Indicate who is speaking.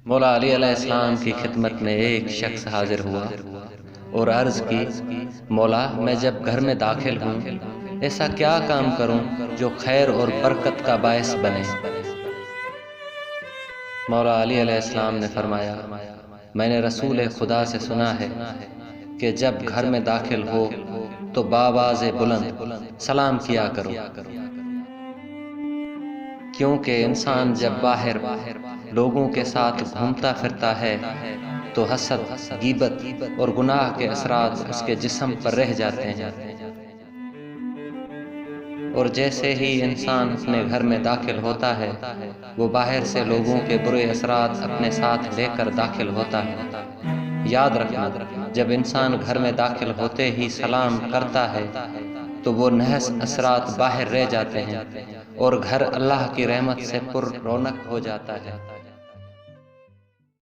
Speaker 1: مولا علی علیہ السلام کی خدمت میں ایک شخص حاضر ہوا اور عرض کی، مولا میں جب گھر میں داخل ہوں ایسا کیا کام کروں جو خیر اور برکت کا باعث بنے؟ مولا علی علیہ السلام نے فرمایا، میں نے رسول خدا سے سنا ہے کہ جب گھر میں داخل ہو تو بآواز بلند سلام کیا کرو، کیونکہ انسان جب باہر لوگوں کے ساتھ گھومتا پھرتا ہے تو حسد، غیبت اور گناہ کے اثرات اس کے جسم پر رہ جاتے ہیں، اور جیسے ہی انسان اپنے گھر میں داخل ہوتا ہے وہ باہر سے لوگوں کے برے اثرات اپنے ساتھ لے کر داخل ہوتا ہے۔ یاد رکھنا، جب انسان گھر میں داخل ہوتے ہی سلام کرتا ہے تو وہ نحس اثرات باہر رہ جاتے ہیں اور گھر اللہ کی رحمت سے پر رونق ہو جاتا ہے۔